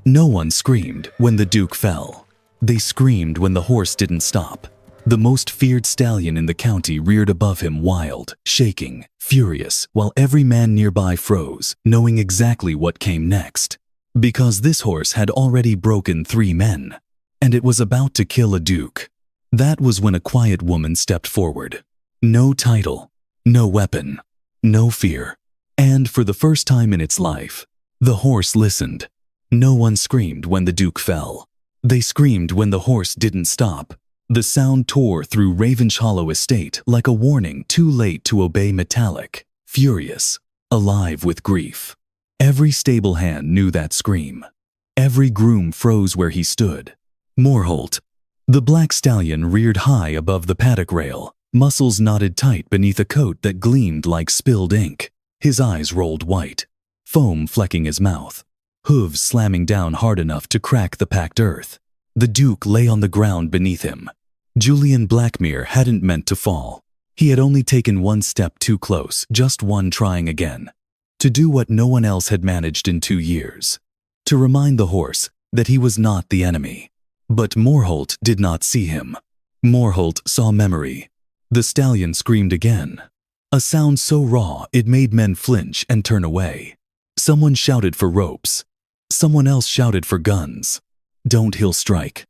No one screamed when the Duke fell. They screamed when the horse didn't stop. The most feared stallion in the county reared above him, wild, shaking, furious, while every man nearby froze, knowing exactly what came next. Because this horse had already broken 3 men, and it was about to kill a duke. That was when a quiet woman stepped forward. No title, no weapon, no fear. And for the first time in its life, the horse listened. No one screamed when the Duke fell. They screamed when the horse didn't stop. The sound tore through Ravenshollow Estate like a warning too late to obey, metallic, furious, alive with grief. Every stable hand knew that scream. Every groom froze where he stood. Morholt. The black stallion reared high above the paddock rail, muscles knotted tight beneath a coat that gleamed like spilled ink. His eyes rolled white, foam flecking his mouth, hooves slamming down hard enough to crack the packed earth. The Duke lay on the ground beneath him. Julian Blackmere hadn't meant to fall. He had only taken one step too close, just one, trying again. To do what no one else had managed in 2 years. To remind the horse that he was not the enemy. But Morholt did not see him. Morholt saw memory. The stallion screamed again. A sound so raw it made men flinch and turn away. Someone shouted for ropes. Someone else shouted for guns. Don't he'll strike.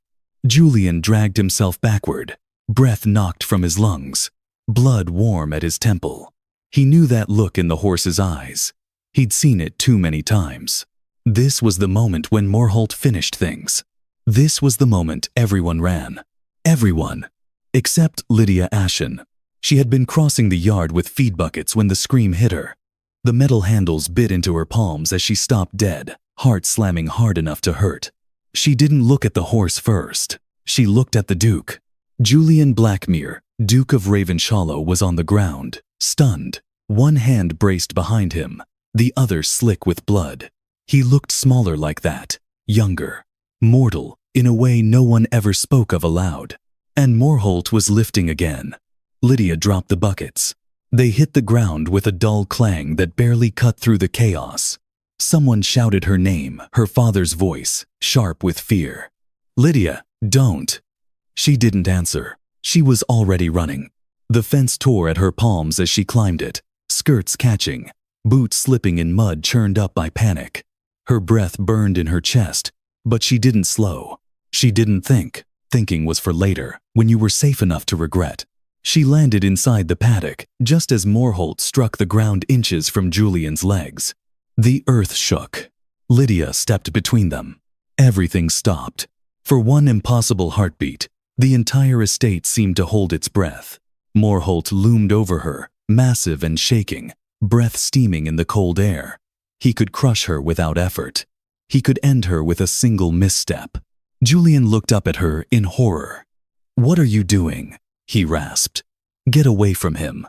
Julian dragged himself backward, breath knocked from his lungs, blood warm at his temple. He knew that look in the horse's eyes. He'd seen it too many times. This was the moment when Morholt finished things. This was the moment everyone ran. Everyone. Except Lydia Ashen. She had been crossing the yard with feed buckets when the scream hit her. The metal handles bit into her palms as she stopped dead, heart slamming hard enough to hurt. She didn't look at the horse first. She looked at the Duke. Julian Blackmere, Duke of Ravenshollow, was on the ground, stunned, one hand braced behind him, the other slick with blood. He looked smaller like that, younger, mortal, in a way no one ever spoke of aloud. And Morholt was lifting again. Lydia dropped the buckets. They hit the ground with a dull clang that barely cut through the chaos. Someone shouted her name, her father's voice, sharp with fear. "Lydia, don't." She didn't answer. She was already running. The fence tore at her palms as she climbed it, skirts catching, boots slipping in mud churned up by panic. Her breath burned in her chest, but she didn't slow. She didn't think. Thinking was for later, when you were safe enough to regret. She landed inside the paddock, just as Morholt struck the ground inches from Julian's legs. The earth shook. Lydia stepped between them. Everything stopped. For one impossible heartbeat, the entire estate seemed to hold its breath. Morholt loomed over her, massive and shaking, breath steaming in the cold air. He could crush her without effort. He could end her with a single misstep. Julian looked up at her in horror. "What are you doing?" he rasped. "Get away from him."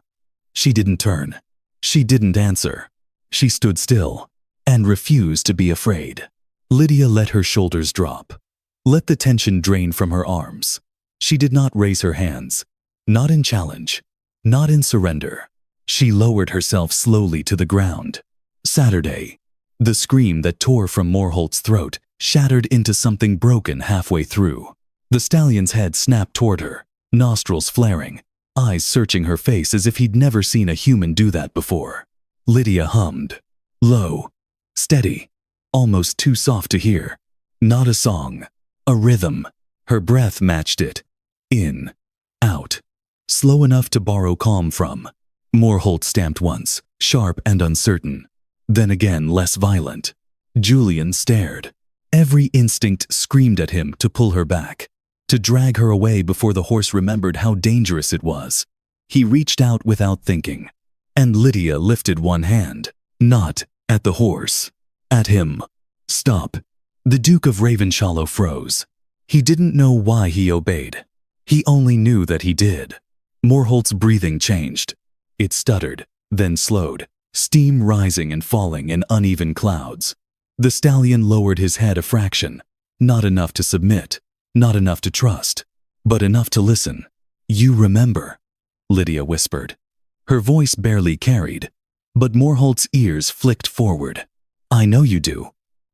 She didn't turn. She didn't answer. She stood still and refused to be afraid. Lydia let her shoulders drop. Let the tension drain from her arms. She did not raise her hands. Not in challenge. Not in surrender. She lowered herself slowly to the ground. Saturday. The scream that tore from Morholt's throat shattered into something broken halfway through. The stallion's head snapped toward her, nostrils flaring, eyes searching her face as if he'd never seen a human do that before. Lydia hummed. Low. Steady. Almost too soft to hear. Not a song. A rhythm. Her breath matched it. In. Out. Slow enough to borrow calm from. Morholt stamped once, sharp and uncertain. Then again less violent. Julian stared. Every instinct screamed at him to pull her back, to drag her away before the horse remembered how dangerous it was. He reached out without thinking. And Lydia lifted one hand. Not at the horse. At him. Stop. The Duke of Ravenshollow froze. He didn't know why he obeyed. He only knew that he did. Morholt's breathing changed. It stuttered, then slowed, steam rising and falling in uneven clouds. The stallion lowered his head a fraction. Not enough to submit, not enough to trust, but enough to listen. "You remember," Lydia whispered. Her voice barely carried, but Morholt's ears flicked forward. "I know you do."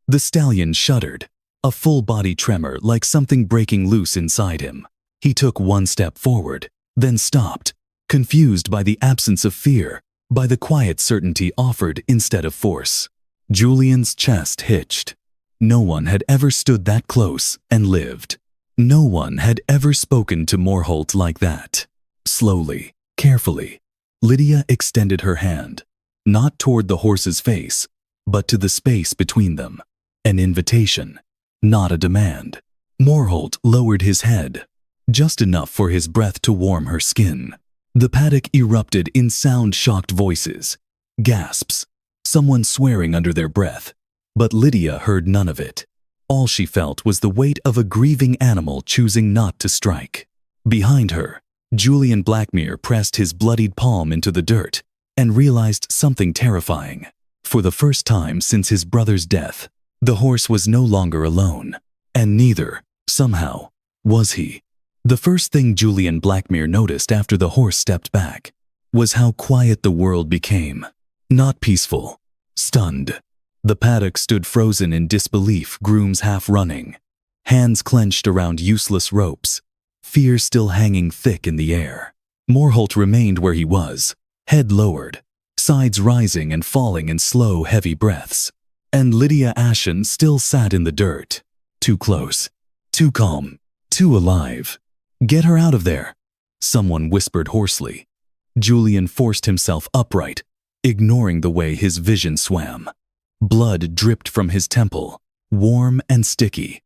The stallion shuddered, a full-body tremor like something breaking loose inside him. He took one step forward, then stopped, confused by the absence of fear, by the quiet certainty offered instead of force. Julian's chest hitched. No one had ever stood that close and lived. No one had ever spoken to Morholt like that. Slowly, carefully, Lydia extended her hand, not toward the horse's face, but to the space between them. An invitation, not a demand. Morholt lowered his head, just enough for his breath to warm her skin. The paddock erupted in sound-shocked voices, gasps, someone swearing under their breath, but Lydia heard none of it. All she felt was the weight of a grieving animal choosing not to strike. Behind her, Julian Blackmere pressed his bloodied palm into the dirt and realized something terrifying. For the first time since his brother's death, the horse was no longer alone, and neither, somehow, was he. The first thing Julian Blackmere noticed after the horse stepped back was how quiet the world became. Not peaceful, stunned. The paddock stood frozen in disbelief, grooms half running, hands clenched around useless ropes, fear still hanging thick in the air. Morholt remained where he was, head lowered, sides rising and falling in slow, heavy breaths. And Lydia Ashen still sat in the dirt, too close, too calm, too alive. "Get her out of there," someone whispered hoarsely. Julian forced himself upright, ignoring the way his vision swam. Blood dripped from his temple, warm and sticky,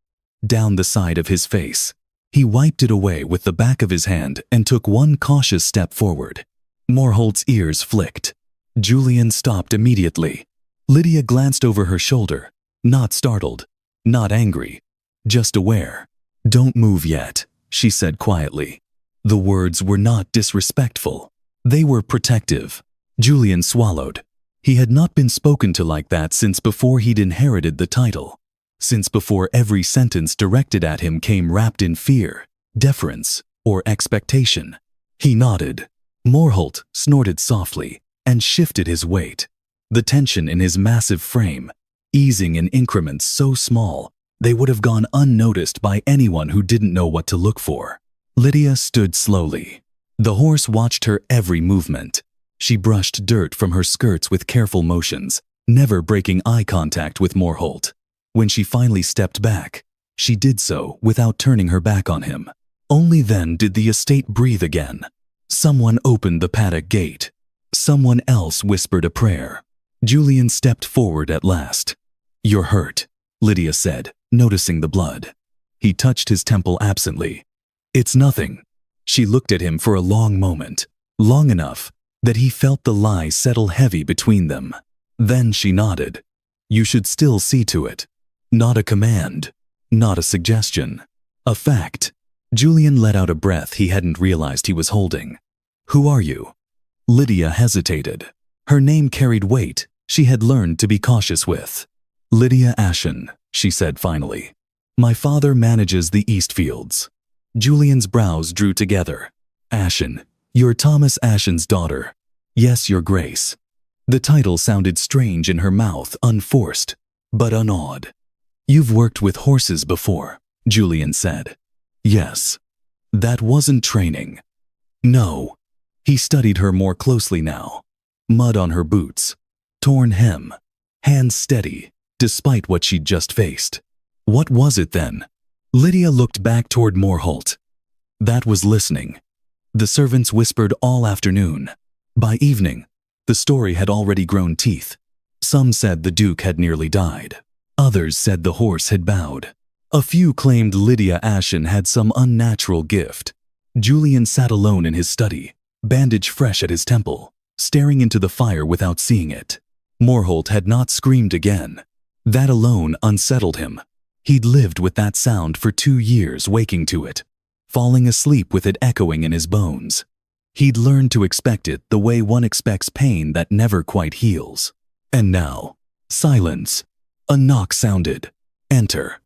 down the side of his face. He wiped it away with the back of his hand and took one cautious step forward. Morholt's ears flicked. Julian stopped immediately. Lydia glanced over her shoulder, not startled, not angry, just aware. "Don't move yet," she said quietly. The words were not disrespectful. They were protective. Julian swallowed. He had not been spoken to like that since before he'd inherited the title, since before every sentence directed at him came wrapped in fear, deference, or expectation. He nodded. Morholt snorted softly and shifted his weight, the tension in his massive frame, easing in increments so small they would have gone unnoticed by anyone who didn't know what to look for. Lydia stood slowly. The horse watched her every movement. She brushed dirt from her skirts with careful motions, never breaking eye contact with Morholt. When she finally stepped back, she did so without turning her back on him. Only then did the estate breathe again. Someone opened the paddock gate. Someone else whispered a prayer. Julian stepped forward at last. "You're hurt," Lydia said, noticing the blood. He touched his temple absently. "It's nothing." She looked at him for a long moment, long enough that he felt the lie settle heavy between them. Then she nodded. "You should still see to it." Not a command, not a suggestion, a fact. Julian let out a breath he hadn't realized he was holding. "Who are you?" Lydia hesitated. Her name carried weight she had learned to be cautious with. "Lydia Ashen," she said finally. "My father manages the Eastfields." Julian's brows drew together. "Ashen, you're Thomas Ashen's daughter." "Yes, Your Grace." The title sounded strange in her mouth, unforced, but unawed. "You've worked with horses before," Julian said. "Yes." "That wasn't training." "No." He studied her more closely now. Mud on her boots, torn hem, hands steady, despite what she'd just faced. What was it then? Lydia looked back toward Morholt. That was listening. The servants whispered all afternoon. By evening, the story had already grown teeth. Some said the Duke had nearly died. Others said the horse had bowed. A few claimed Lydia Ashen had some unnatural gift. Julian sat alone in his study, bandage fresh at his temple, staring into the fire without seeing it. Morholt had not screamed again. That alone unsettled him. He'd lived with that sound for 2 years, waking to it, falling asleep with it echoing in his bones. He'd learned to expect it the way one expects pain that never quite heals. And now, silence. A knock sounded. "Enter,"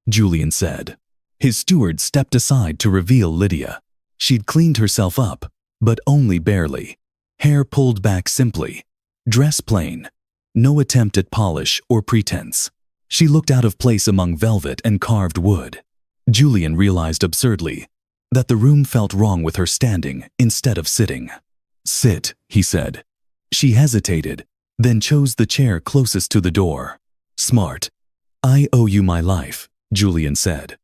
Julian said. His steward stepped aside to reveal Lydia. She'd cleaned herself up, but only barely. Hair pulled back simply. Dress plain. No attempt at polish or pretense. She looked out of place among velvet and carved wood. Julian realized absurdly that the room felt wrong with her standing instead of sitting. "Sit," he said. She hesitated, then chose the chair closest to the door. "Smart. I owe you my life," Julian said.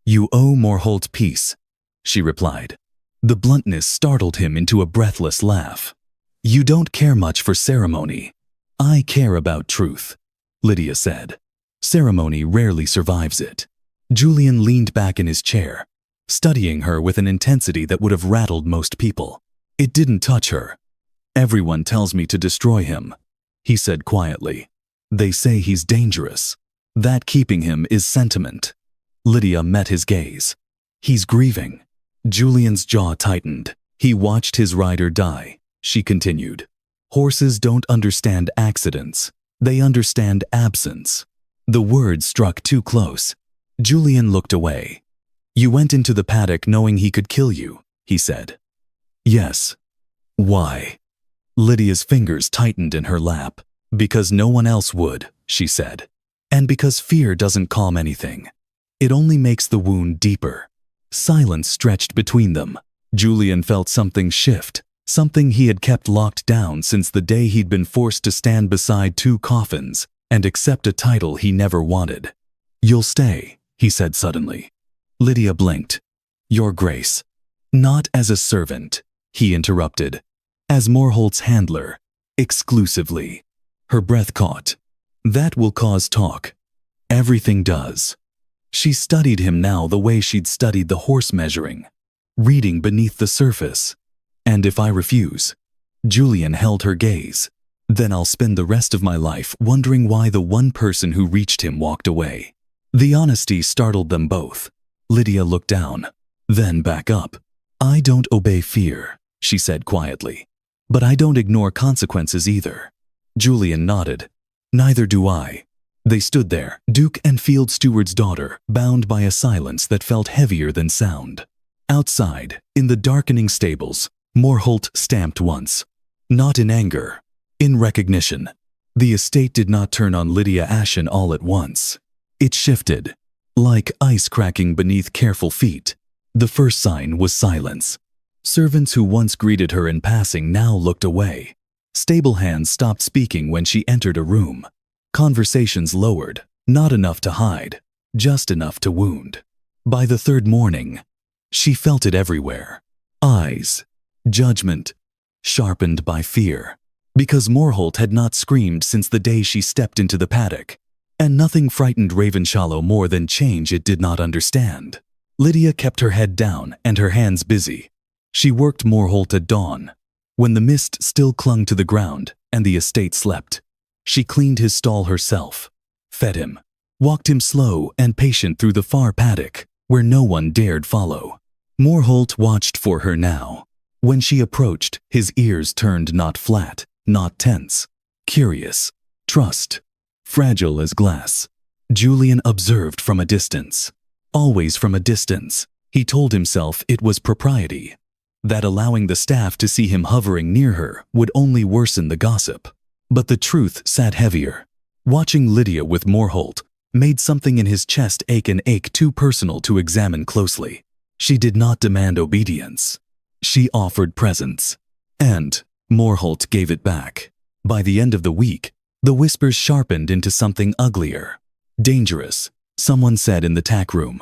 "You owe Morholt peace," she replied. The bluntness startled him into a breathless laugh. "You don't care much for ceremony. I care about truth," Lydia said. "Ceremony rarely survives it." Julian leaned back in his chair, studying her with an intensity that would have rattled most people. It didn't touch her. "Everyone tells me to destroy him," he said quietly. "They say he's dangerous. That keeping him is sentiment." Lydia met his gaze. "He's grieving." Julian's jaw tightened. "He watched his rider die," she continued. "Horses don't understand accidents. They understand absence." The words struck too close. Julian looked away. "You went into the paddock knowing he could kill you," he said. "Yes." "Why?" Lydia's fingers tightened in her lap. "Because no one else would," she said. "And because fear doesn't calm anything. It only makes the wound deeper." Silence stretched between them. Julian felt something shift, something he had kept locked down since the day he'd been forced to stand beside two coffins and accept a title he never wanted. "You'll stay," he said suddenly. Lydia blinked. "Your Grace." "Not as a servant," he interrupted. "As Morholt's handler, exclusively." Her breath caught. "That will cause talk." "Everything does." She studied him now the way she'd studied the horse measuring, reading beneath the surface. "And if I refuse?" Julian held her gaze. "Then I'll spend the rest of my life wondering why the one person who reached him walked away." The honesty startled them both. Lydia looked down, then back up. "I don't obey fear," she said quietly. "But I don't ignore consequences either." Julian nodded. "Neither do I." They stood there, Duke and Field Steward's daughter, bound by a silence that felt heavier than sound. Outside, in the darkening stables, Morholt stamped once. Not in anger, in recognition. The estate did not turn on Lydia Ashen all at once. It shifted, like ice cracking beneath careful feet. The first sign was silence. Servants who once greeted her in passing now looked away. Stable hands stopped speaking when she entered a room. Conversations lowered, not enough to hide, just enough to wound. By the third morning, she felt it everywhere. Eyes, judgment, sharpened by fear. Because Morholt had not screamed since the day she stepped into the paddock. And nothing frightened Ravenshollow more than change it did not understand. Lydia kept her head down and her hands busy. She worked Morholt at dawn, when the mist still clung to the ground and the estate slept. She cleaned his stall herself, fed him, walked him slow and patient through the far paddock, where no one dared follow. Morholt watched for her now. When she approached, his ears turned not flat, not tense, curious, trust, fragile as glass. Julian observed from a distance. Always from a distance. He told himself it was propriety, that allowing the staff to see him hovering near her would only worsen the gossip. But the truth sat heavier. Watching Lydia with Morholt made something in his chest ache, an ache too personal to examine closely. She did not demand obedience. She offered presence. And Morholt gave it back. By the end of the week, the whispers sharpened into something uglier. "Dangerous," someone said in the tack room.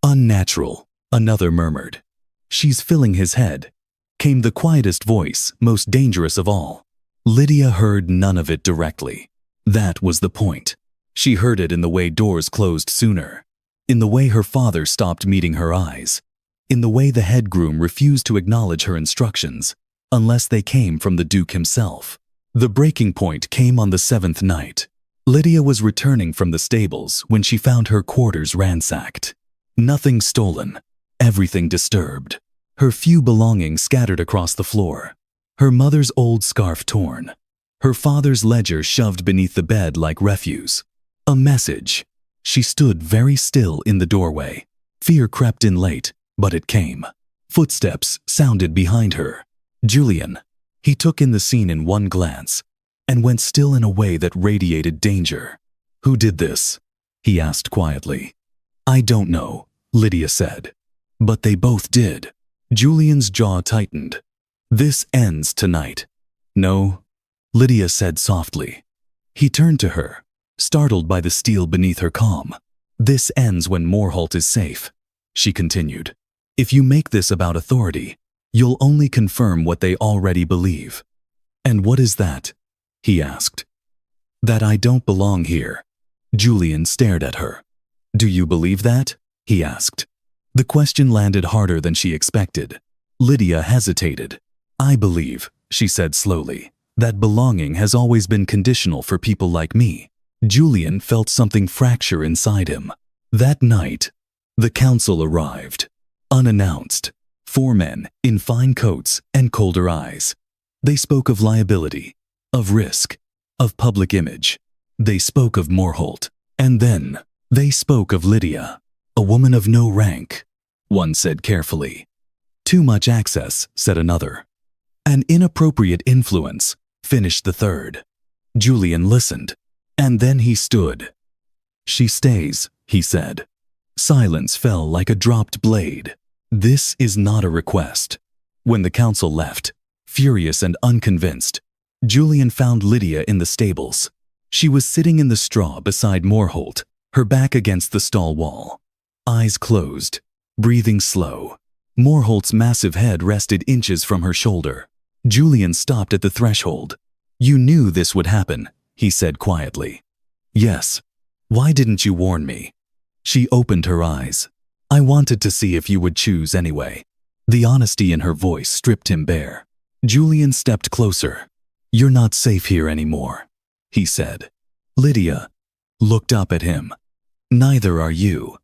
"Unnatural," another murmured. "She's filling his head," came the quietest voice, most dangerous of all. Lydia heard none of it directly. That was the point. She heard it in the way doors closed sooner, in the way her father stopped meeting her eyes, in the way the head groom refused to acknowledge her instructions, unless they came from the Duke himself. The breaking point came on the 7th night. Lydia was returning from the stables when she found her quarters ransacked. Nothing stolen, everything disturbed. Her few belongings scattered across the floor. Her mother's old scarf torn. Her father's ledger shoved beneath the bed like refuse. A message. She stood very still in the doorway. Fear crept in late, but it came. Footsteps sounded behind her. Julian. He took in the scene in one glance, and went still in a way that radiated danger. Who did this? he asked quietly. I don't know, Lydia said. But they both did. Julian's jaw tightened. This ends tonight. No, Lydia said softly. He turned to her, startled by the steel beneath her calm. This ends when Morholt is safe, she continued. If you make this about authority, you'll only confirm what they already believe. And what is that? He asked. That I don't belong here. Julian stared at her. Do you believe that? He asked. The question landed harder than she expected. Lydia hesitated. I believe, she said slowly, that belonging has always been conditional for people like me. Julian felt something fracture inside him. That night, the council arrived. Unannounced. 4 men in fine coats and colder eyes. They spoke of liability, of risk, of public image. They spoke of Morholt. And then, they spoke of Lydia, a woman of no rank, one said carefully. Too much access, said another. An inappropriate influence, finished the third. Julian listened, and then he stood. She stays, he said. Silence fell like a dropped blade. This is not a request. When the council left, furious and unconvinced, Julian found Lydia in the stables. She was sitting in the straw beside Morholt, her back against the stall wall. Eyes closed, breathing slow. Morholt's massive head rested inches from her shoulder. Julian stopped at the threshold. You knew this would happen, he said quietly. Yes. Why didn't you warn me? She opened her eyes. I wanted to see if you would choose anyway. The honesty in her voice stripped him bare. Julian stepped closer. You're not safe here anymore, he said. Lydia looked up at him. Neither are you.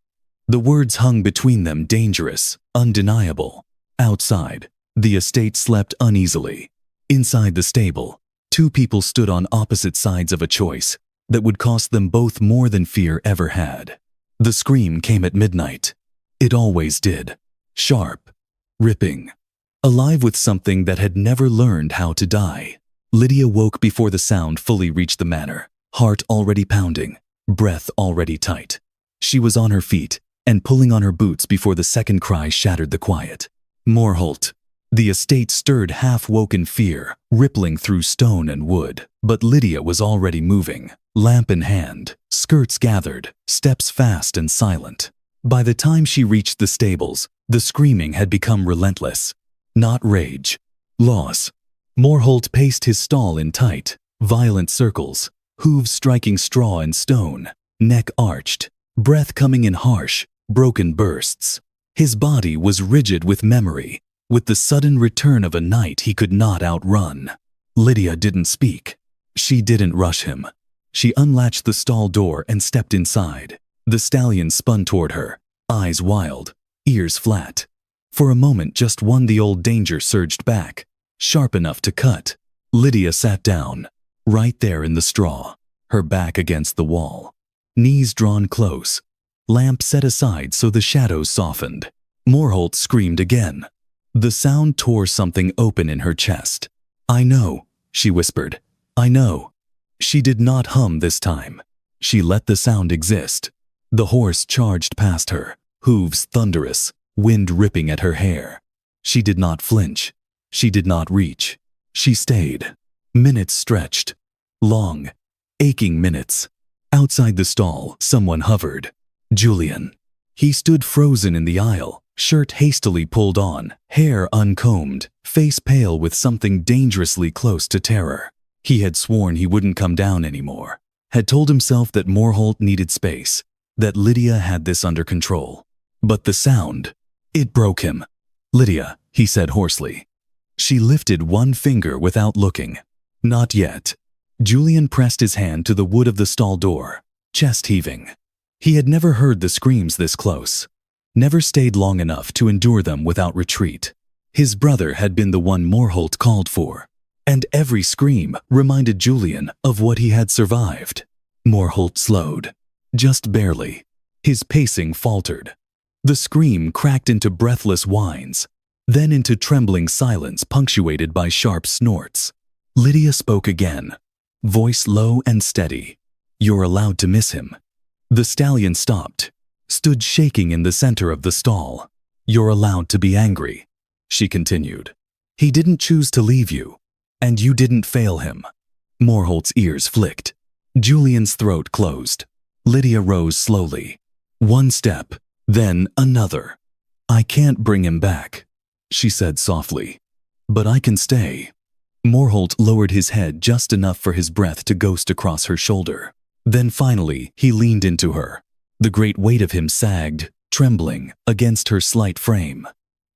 The words hung between them, dangerous, undeniable. Outside, the estate slept uneasily. Inside the stable, 2 people stood on opposite sides of a choice that would cost them both more than fear ever had. The scream came at midnight. It always did. Sharp, ripping, alive with something that had never learned how to die. Lydia woke before the sound fully reached the manor, heart already pounding, breath already tight. She was on her feet and pulling on her boots before the second cry shattered the quiet. Morholt. The estate stirred half-woken fear, rippling through stone and wood. But Lydia was already moving, lamp in hand, skirts gathered, steps fast and silent. By the time she reached the stables, the screaming had become relentless. Not rage. Loss. Morholt paced his stall in tight, violent circles, hooves striking straw and stone, neck arched, breath coming in harsh, broken bursts. His body was rigid with memory, with the sudden return of a night he could not outrun. Lydia didn't speak. She didn't rush him. She unlatched the stall door and stepped inside. The stallion spun toward her, eyes wild, ears flat. For a moment, just one, the old danger surged back, sharp enough to cut. Lydia sat down, right there in the straw, her back against the wall, knees drawn close, lamp set aside so the shadows softened. Morholt screamed again. The sound tore something open in her chest. I know, she whispered. I know. She did not hum this time. She let the sound exist. The horse charged past her, hooves thunderous, wind ripping at her hair. She did not flinch. She did not reach. She stayed. Minutes stretched. Long, aching minutes. Outside the stall, someone hovered. Julian. He stood frozen in the aisle, shirt hastily pulled on, hair uncombed, face pale with something dangerously close to terror. He had sworn he wouldn't come down anymore, had told himself that Morholt needed space, that Lydia had this under control. But the sound, it broke him. Lydia, he said hoarsely. She lifted one finger without looking. Not yet. Julian pressed his hand to the wood of the stall door, chest heaving. He had never heard the screams this close, never stayed long enough to endure them without retreat. His brother had been the one Morholt called for, and every scream reminded Julian of what he had survived. Morholt slowed, just barely. His pacing faltered. The scream cracked into breathless whines, then into trembling silence punctuated by sharp snorts. Lydia spoke again, voice low and steady. You're allowed to miss him. The stallion stopped, stood shaking in the center of the stall. "You're allowed to be angry," she continued. "He didn't choose to leave you, and you didn't fail him." Morholt's ears flicked. Julian's throat closed. Lydia rose slowly. One step, then another. "I can't bring him back," she said softly. "But I can stay." Morholt lowered his head just enough for his breath to ghost across her shoulder. Then finally, he leaned into her. The great weight of him sagged, trembling, against her slight frame.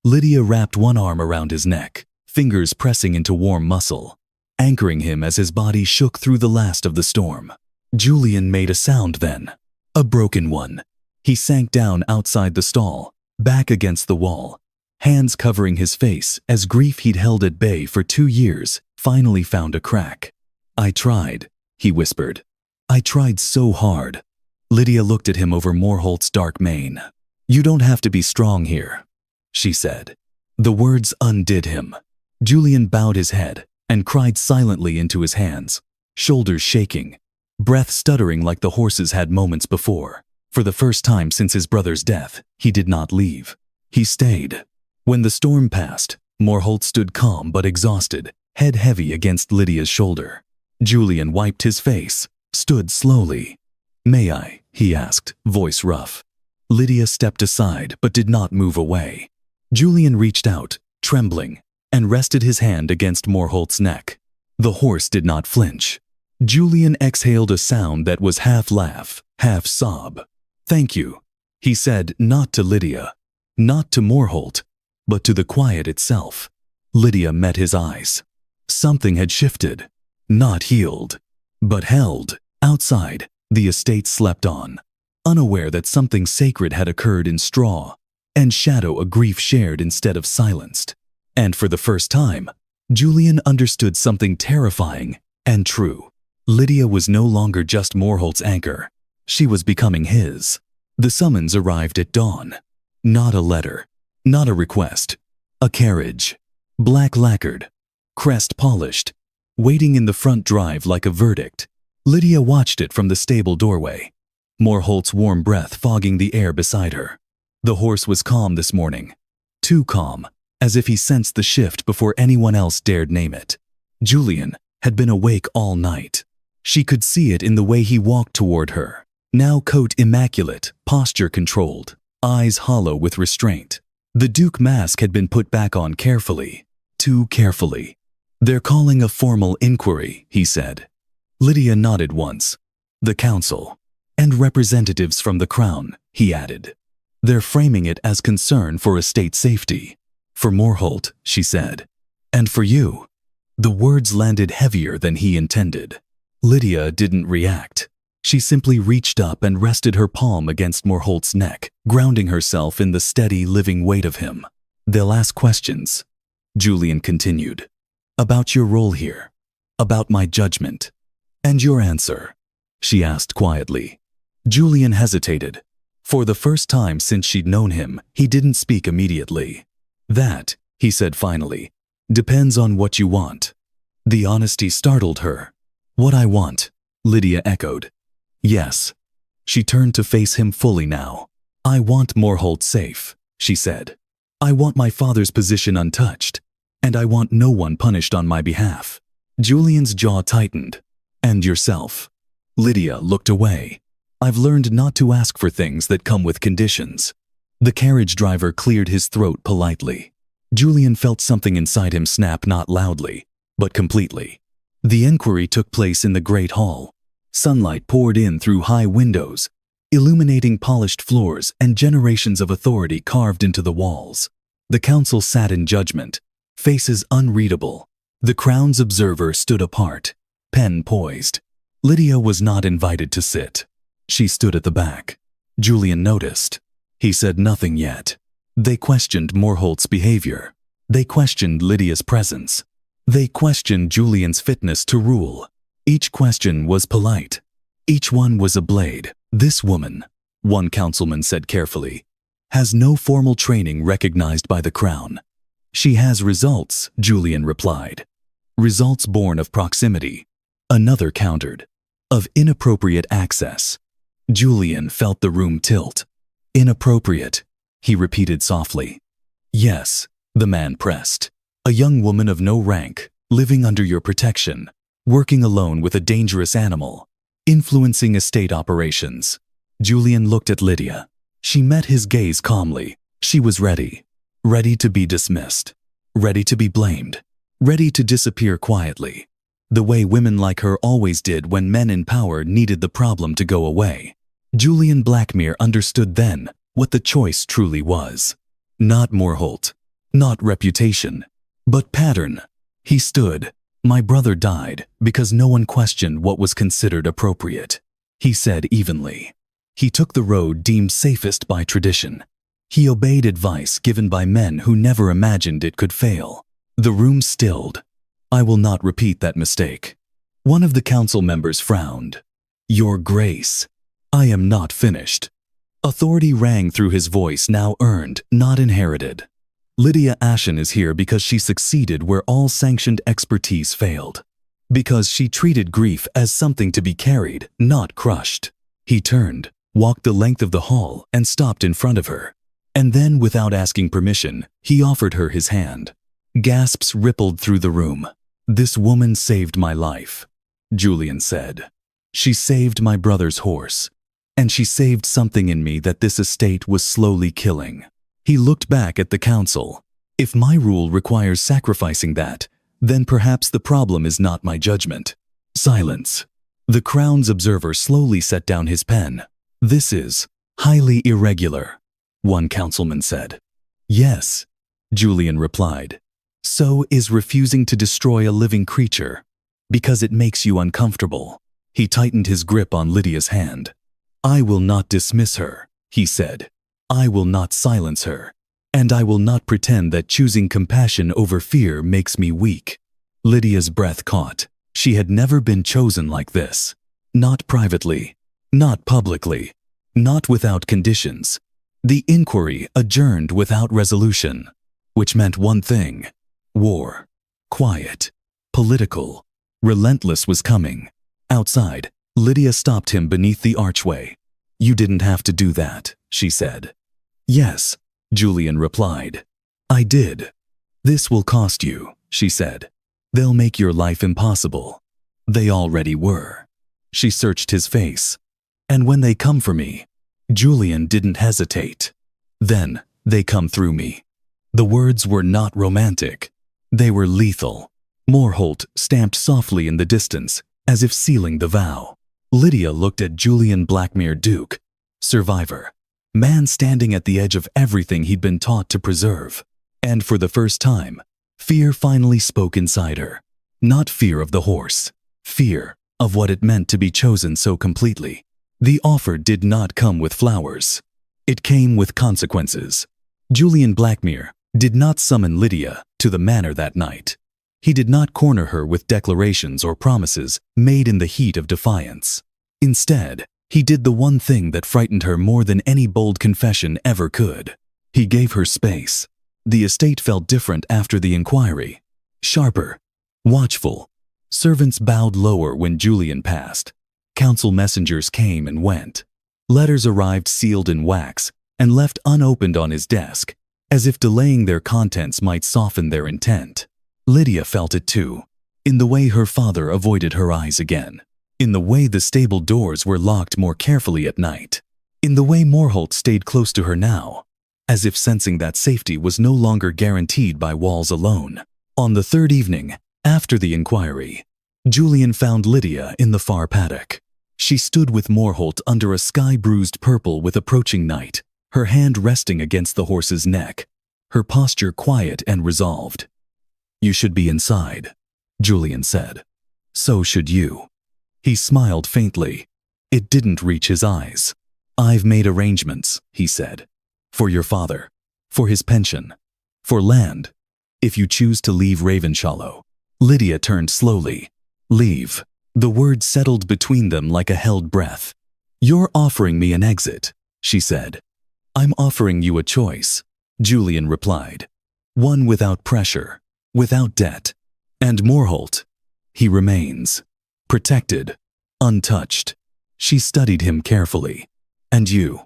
Lydia wrapped one arm around his neck, fingers pressing into warm muscle, anchoring him as his body shook through the last of the storm. Julian made a sound then, a broken one. He sank down outside the stall, back against the wall, hands covering his face as grief he'd held at bay for 2 years finally found a crack. "I tried," he whispered. "I tried so hard." Lydia looked at him over Morholt's dark mane. "You don't have to be strong here," she said. The words undid him. Julian bowed his head and cried silently into his hands, shoulders shaking, breath stuttering like the horses had moments before. For the first time since his brother's death, he did not leave. He stayed. When the storm passed, Morholt stood calm but exhausted, head heavy against Lydia's shoulder. Julian wiped his face, stood slowly. "May I?" he asked, voice rough. Lydia stepped aside but did not move away. Julian reached out, trembling, and rested his hand against Morholt's neck. The horse did not flinch. Julian exhaled a sound that was half laugh, half sob. "Thank you," he said, not to Lydia, not to Morholt, but to the quiet itself. Lydia met his eyes. Something had shifted, not healed, but held. Outside, the estate slept on, unaware that something sacred had occurred in straw and shadow, a grief shared instead of silenced. And for the first time, Julian understood something terrifying and true. Lydia was no longer just Morholt's anchor. She was becoming his. The summons arrived at dawn. Not a letter, not a request. A carriage, black lacquered, crest polished, waiting in the front drive like a verdict. Lydia watched it from the stable doorway, Morholt's warm breath fogging the air beside her. The horse was calm this morning, too calm, as if he sensed the shift before anyone else dared name it. Julian had been awake all night. She could see it in the way he walked toward her, now coat immaculate, posture controlled, eyes hollow with restraint. The Duke mask had been put back on carefully, too carefully. "They're calling a formal inquiry," he said. Lydia nodded once. "The council. And representatives from the crown," he added. "They're framing it as concern for estate safety. For Morholt," she said. "And for you." The words landed heavier than he intended. Lydia didn't react. She simply reached up and rested her palm against Morholt's neck, grounding herself in the steady, living weight of him. "They'll ask questions," Julian continued. "About your role here, about my judgment. And your answer," she asked quietly. Julian hesitated. For the first time since she'd known him, he didn't speak immediately. "That," he said finally, "depends on what you want." The honesty startled her. "What I want," Lydia echoed. "Yes." She turned to face him fully now. "I want Morholt safe," she said. "I want my father's position untouched, and I want no one punished on my behalf." Julian's jaw tightened. "And yourself?" Lydia looked away. "I've learned not to ask for things that come with conditions." The carriage driver cleared his throat politely. Julian felt something inside him snap, not loudly, but completely. The inquiry took place in the great hall. Sunlight poured in through high windows, illuminating polished floors and generations of authority carved into the walls. The council sat in judgment, faces unreadable. The crown's observer stood apart, pen poised. Lydia was not invited to sit. She stood at the back. Julian noticed. He said nothing yet. They questioned Morholt's behavior. They questioned Lydia's presence. They questioned Julian's fitness to rule. Each question was polite. Each one was a blade. "This woman," one councilman said carefully, "has no formal training recognized by the crown." "She has results," Julian replied. "Results born of proximity." Another countered. "Of inappropriate access." Julian felt the room tilt. Inappropriate, he repeated softly. Yes, the man pressed. A young woman of no rank, living under your protection, working alone with a dangerous animal, influencing estate operations. Julian looked at Lydia. She met his gaze calmly. She was ready. Ready to be dismissed. Ready to be blamed. Ready to disappear quietly. The way women like her always did when men in power needed the problem to go away. Julian Blackmere understood then what the choice truly was. Not Morholt. Not reputation. But pattern. He stood. My brother died because no one questioned what was considered appropriate, he said evenly. He took the road deemed safest by tradition. He obeyed advice given by men who never imagined it could fail. The room stilled. I will not repeat that mistake. One of the council members frowned. Your Grace, I am not finished. Authority rang through his voice, now earned, not inherited. Lydia Ashen is here because she succeeded where all sanctioned expertise failed. Because she treated grief as something to be carried, not crushed. He turned, walked the length of the hall, and stopped in front of her. And then, without asking permission, he offered her his hand. Gasps rippled through the room. This woman saved my life, Julian said. She saved my brother's horse. And she saved something in me that this estate was slowly killing. He looked back at the council. If my rule requires sacrificing that, then perhaps the problem is not my judgment. Silence. The Crown's observer slowly set down his pen. This is highly irregular, one councilman said. Yes, Julian replied. So is refusing to destroy a living creature, because it makes you uncomfortable. He tightened his grip on Lydia's hand. I will not dismiss her, he said. I will not silence her. And I will not pretend that choosing compassion over fear makes me weak. Lydia's breath caught. She had never been chosen like this. Not privately. Not publicly. Not without conditions. The inquiry adjourned without resolution, which meant one thing. War. Quiet. Political. Relentless was coming. Outside, Lydia stopped him beneath the archway. You didn't have to do that, she said. Yes, Julian replied. I did. This will cost you, she said. They'll make your life impossible. They already were. She searched his face. And when they come for me, Julian didn't hesitate. Then they come through me. The words were not romantic. They were lethal. Morholt stamped softly in the distance, as if sealing the vow. Lydia looked at Julian Blackmere Duke, survivor, man standing at the edge of everything he'd been taught to preserve. And for the first time, fear finally spoke inside her. Not fear of the horse, fear of what it meant to be chosen so completely. The offer did not come with flowers. It came with consequences. Julian Blackmere did not summon Lydia to the manor that night. He did not corner her with declarations or promises made in the heat of defiance. Instead, he did the one thing that frightened her more than any bold confession ever could. He gave her space. The estate felt different after the inquiry. Sharper. Watchful. Servants bowed lower when Julian passed. Council messengers came and went. Letters arrived sealed in wax and left unopened on his desk, as if delaying their contents might soften their intent. Lydia felt it too, in the way her father avoided her eyes again, in the way the stable doors were locked more carefully at night, in the way Morholt stayed close to her now, as if sensing that safety was no longer guaranteed by walls alone. On the third evening, after the inquiry, Julian found Lydia in the far paddock. She stood with Morholt under a sky-bruised purple with approaching night, her hand resting against the horse's neck, her posture quiet and resolved. You should be inside, Julian said. So should you. He smiled faintly. It didn't reach his eyes. I've made arrangements, he said. For your father. For his pension. For land. If you choose to leave Ravenshollow. Lydia turned slowly. Leave. The word settled between them like a held breath. You're offering me an exit, she said. I'm offering you a choice, Julian replied. One without pressure. Without debt. And Morholt, he remains. Protected. Untouched. She studied him carefully. And you?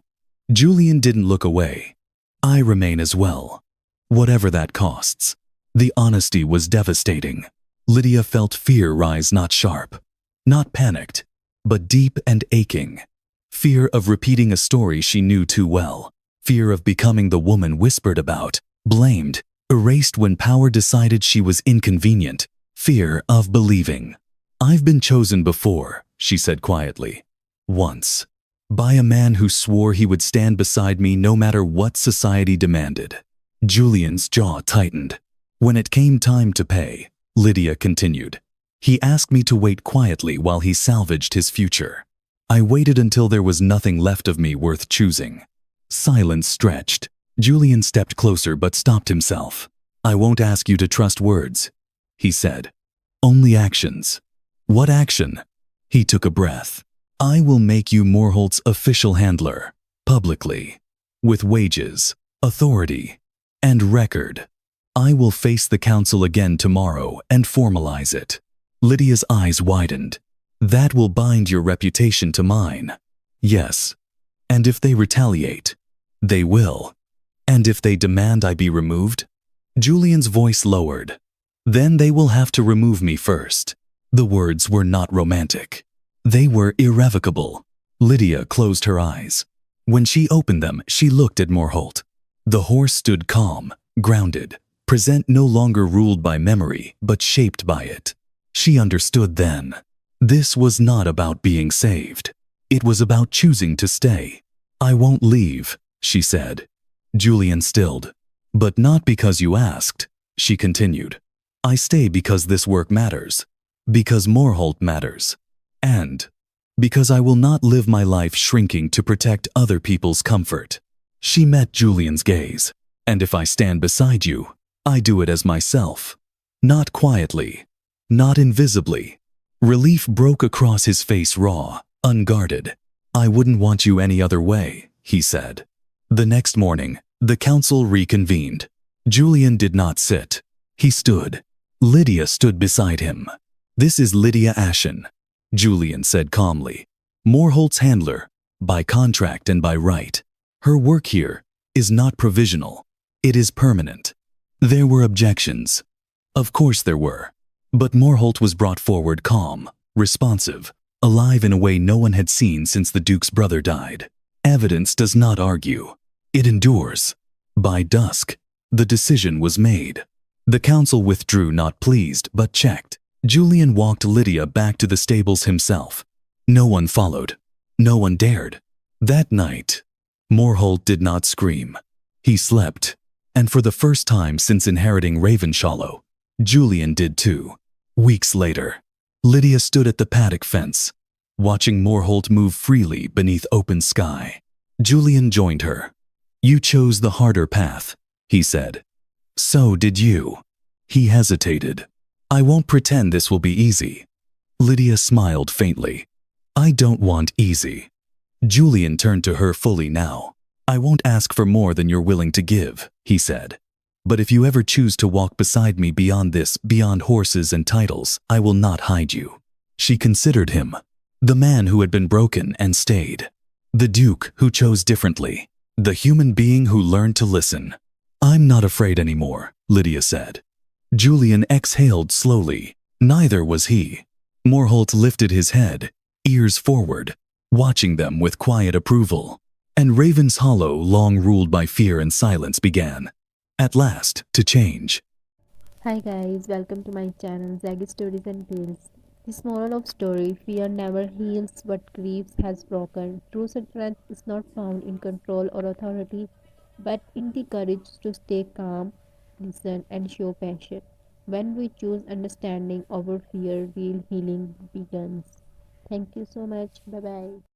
Julian didn't look away. I remain as well. Whatever that costs. The honesty was devastating. Lydia felt fear rise, not sharp, not panicked, but deep and aching. Fear of repeating a story she knew too well. Fear of becoming the woman whispered about, blamed, erased when power decided she was inconvenient. Fear of believing. I've been chosen before, she said quietly. Once. By a man who swore he would stand beside me no matter what society demanded. Julian's jaw tightened. When it came time to pay, Lydia continued, he asked me to wait quietly while he salvaged his future. I waited until there was nothing left of me worth choosing. Silence stretched. Julian stepped closer but stopped himself. I won't ask you to trust words, he said. Only actions. What action? He took a breath. I will make you Morholt's official handler, publicly, with wages, authority, and record. I will face the council again tomorrow and formalize it. Lydia's eyes widened. That will bind your reputation to mine. Yes. And if they retaliate, they will. And if they demand I be removed? Julian's voice lowered. Then they will have to remove me first. The words were not romantic. They were irrevocable. Lydia closed her eyes. When she opened them, she looked at Morholt. The horse stood calm, grounded, present no longer ruled by memory, but shaped by it. She understood then. This was not about being saved. It was about choosing to stay. I won't leave, she said. Julian stilled. But not because you asked, she continued. I stay because this work matters. Because Morholt matters. And because I will not live my life shrinking to protect other people's comfort. She met Julian's gaze. And if I stand beside you, I do it as myself. Not quietly. Not invisibly. Relief broke across his face, raw, unguarded. I wouldn't want you any other way, he said. The next morning, the council reconvened. Julian did not sit. He stood. Lydia stood beside him. This is Lydia Ashen, Julian said calmly. Morholt's handler, by contract and by right. Her work here is not provisional. It is permanent. There were objections. Of course there were. But Morholt was brought forward calm, responsive, alive in a way no one had seen since the Duke's brother died. Evidence does not argue. It endures. By dusk, the decision was made. The council withdrew, not pleased, but checked. Julian walked Lydia back to the stables himself. No one followed. No one dared. That night, Morholt did not scream. He slept. And for the first time since inheriting Ravenshollow, Julian did too. Weeks later, Lydia stood at the paddock fence, watching Morholt move freely beneath open sky. Julian joined her. You chose the harder path, he said. So did you. He hesitated. I won't pretend this will be easy. Lydia smiled faintly. I don't want easy. Julian turned to her fully now. I won't ask for more than you're willing to give, he said. But if you ever choose to walk beside me beyond this, beyond horses and titles, I will not hide you. She considered him. The man who had been broken and stayed. The Duke who chose differently. The human being who learned to listen. I'm not afraid anymore, Lydia said. Julian exhaled slowly. Neither was he. Morholt lifted his head, ears forward, watching them with quiet approval. And Ravenshollow, long ruled by fear and silence, began, at last, to change. Hi guys, welcome to my channel Zaggy Stories and Tales. This moral of story: fear never heals what grief has broken. True strength is not found in control or authority, but in the courage to stay calm, listen, and show passion. When we choose understanding over fear, real healing begins. Thank you so much. Bye bye.